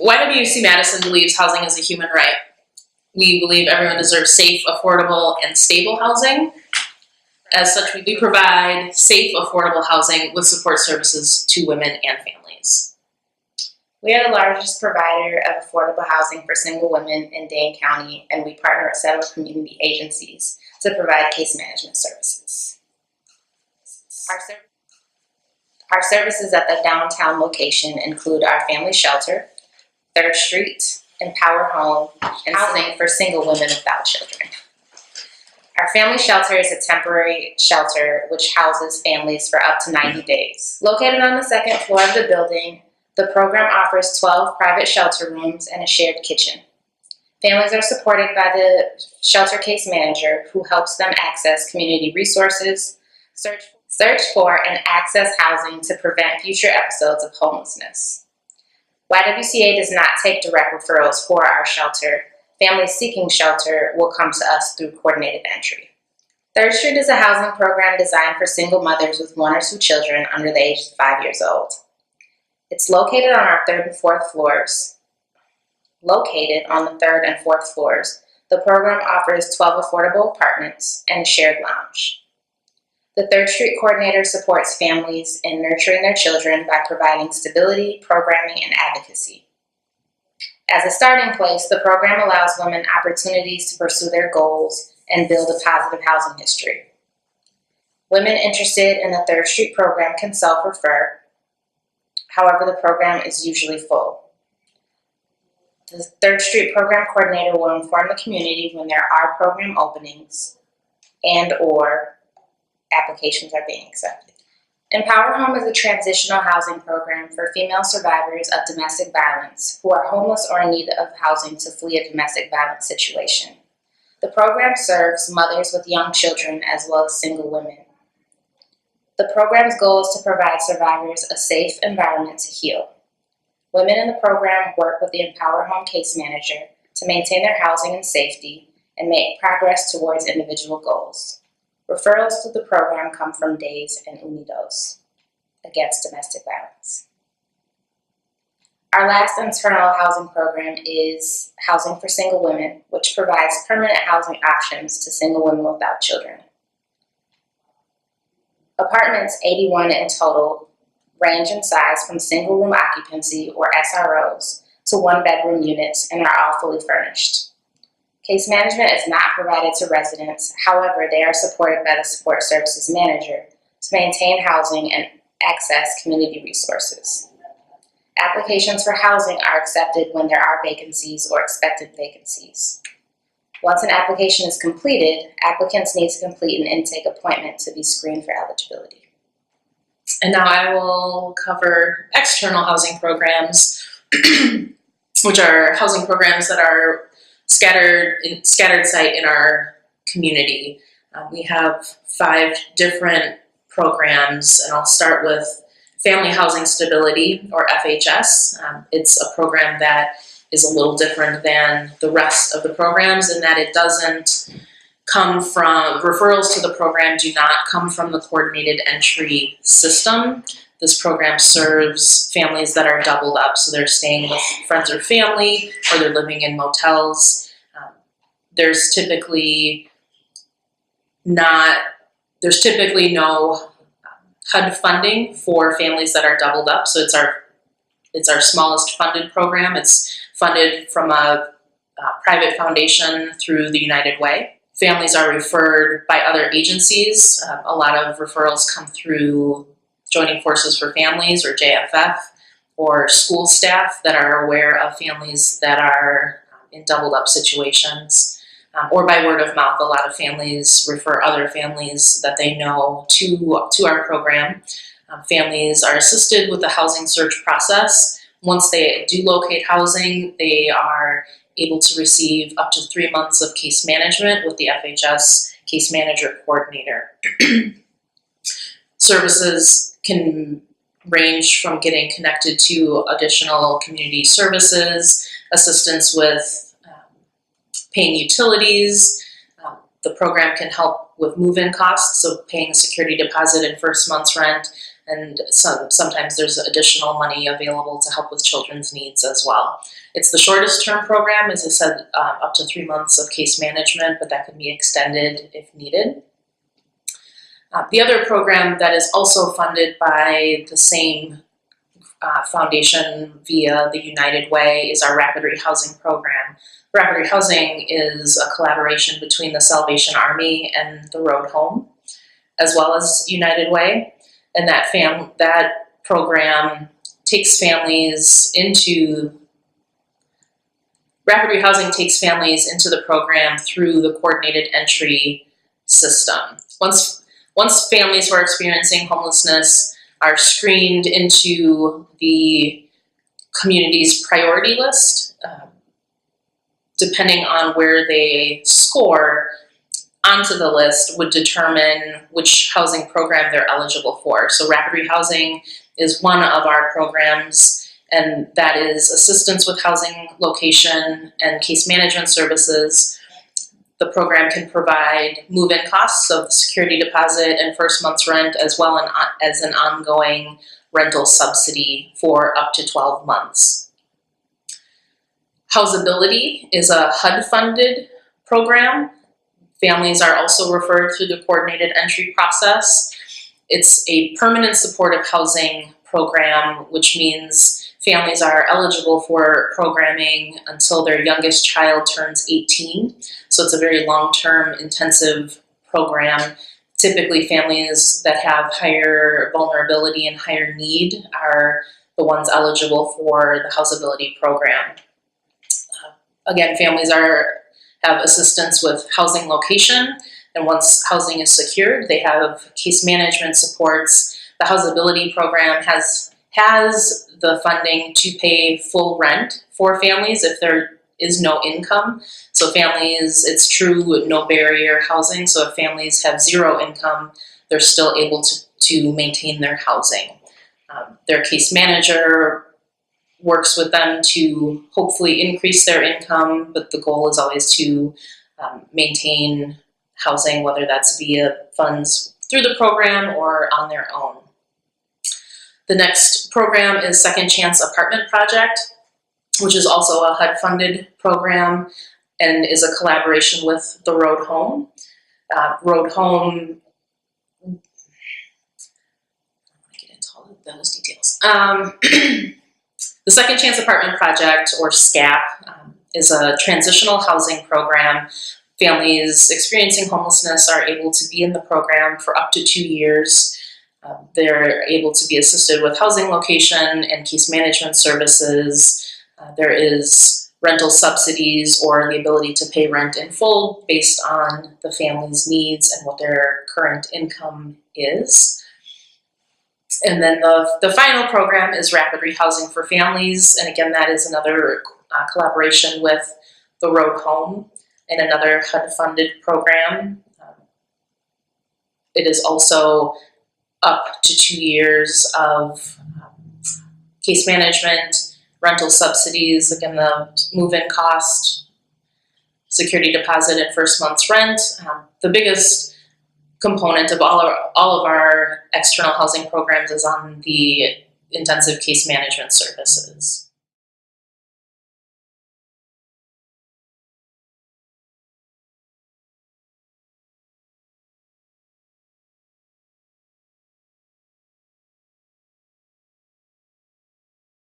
YWC Madison believes housing is a human right. We believe everyone deserves safe, affordable, and stable housing. As such, we do provide safe, affordable housing with support services to women and families. We are the largest provider of affordable housing for single women in Dane County, and we partner with several community agencies to provide case management services. Our services at the downtown location include our family shelter, 3rd Street, Empower Home, and housing for single women without children. Our family shelter is a temporary shelter which houses families for up to 90 days. Located on the 2nd floor of the building, the program offers 12 private shelter rooms and a shared kitchen. Families are supported by the shelter case manager who helps them access community resources, search for and access housing to prevent future episodes of homelessness. YWCA does not take direct referrals for our shelter. Families seeking shelter will come to us through coordinated entry. 3rd Street is a housing program designed for single mothers with 1 or 2 children under the age of 5 years old. It's located on our 3rd and 4th floors. Located on the 3rd and 4th floors, the program offers 12 affordable apartments and a shared lounge. The 3rd Street coordinator supports families in nurturing their children by providing stability, programming, and advocacy. As a starting place, the program allows women opportunities to pursue their goals and build a positive housing history. Women interested in the 3rd Street program can self-refer. However, the program is usually full. The 3rd Street program coordinator will inform the community when there are program openings and/or applications are being accepted. Empower Home is a transitional housing program for female survivors of domestic violence who are homeless or in need of housing to flee a domestic violence situation. The program serves mothers with young children as well as single women. The program's goal is to provide survivors a safe environment to heal. Women in the program work with the Empower Home case manager to maintain their housing and safety and make progress towards individual goals. Referrals to the program come from DAYS and Unidos against domestic violence. Our last internal housing program is Housing for Single Women, which provides permanent housing options to single women without children. Apartments, 81 in total, range in size from single room occupancy or SROs to 1-bedroom units and are all fully furnished. Case management is not provided to residents. However, they are supported by the support services manager to maintain housing and access community resources. Applications for housing are accepted when there are vacancies or expected vacancies. Once an application is completed, applicants need to complete an intake appointment to be screened for eligibility. And now I will cover external housing programs, which are housing programs that are scattered site in our community. We have 5 different programs, and I'll start with Family Housing Stability, or FHS. It's a program that is a little different than the rest of the programs in that it doesn't come from, referrals to the program do not come from the coordinated entry system. This program serves families that are doubled up, so they're staying with friends or family, or they're living in motels. There's typically no HUD funding for families that are doubled up, so it's our smallest funded program. It's funded from a private foundation through the United Way. Families are referred by other agencies. A lot of referrals come through Joining Forces for Families, or JFF, or school staff that are aware of families that are in doubled up situations, or by word of mouth. A lot of families refer other families that they know to our program. Families are assisted with the housing search process. Once they do locate housing, they are able to receive up to 3 months of case management with the FHS case manager coordinator. Services can range from getting connected to additional community services, assistance with paying utilities. The program can help with move-in costs, so paying a security deposit and first month's rent, and sometimes there's additional money available to help with children's needs as well. It's the shortest term program, as I said, up to 3 months of case management, but that can be extended if needed. The other program that is also funded by the same foundation via the United Way is our Rapid Rehousing program. Rapid Rehousing is a collaboration between the Salvation Army and the Road Home, as well as United Way, and that program takes families into Rapid Rehousing takes families into the program through the coordinated entry system. Once families who are experiencing homelessness are screened into the community's priority list, depending on where they score onto the list would determine which housing program they're eligible for. So Rapid Rehousing is one of our programs, and that is assistance with housing location and case management services. The program can provide move-in costs, so the security deposit and first month's rent, as well as an ongoing rental subsidy for up to 12 months. Housability is a HUD-funded program. Families are also referred through the coordinated entry process. It's a permanent supportive housing program, which means families are eligible for programming until their youngest child turns 18. So it's a very long-term intensive program. Typically, families that have higher vulnerability and higher need are the ones eligible for the housability program. Again, families have assistance with housing location, and once housing is secured, they have case management supports. The housability program has the funding to pay full rent for families if there is no income. So families, it's true no barrier housing, so if families have zero income, they're still able to maintain their housing. Their case manager works with them to hopefully increase their income, but the goal is always to maintain housing, whether that's via funds through the program or on their own. The next program is Second Chance Apartment Project, which is also a HUD-funded program and is a collaboration with the Road Home. Road Home, I get into all of those details. The Second Chance Apartment Project, or SCAP, is a transitional housing program. Families experiencing homelessness are able to be in the program for up to 2 years. They're able to be assisted with housing location and case management services. There is rental subsidies or the ability to pay rent in full based on the family's needs and what their current income is. And then the final program is Rapid Rehousing for Families, and again, that is another collaboration with the Road Home and another HUD-funded program. It is also up to 2 years of case management, rental subsidies, again, the move-in cost, security deposit, and first month's rent. The biggest component of all of our external housing programs is on the intensive case management services.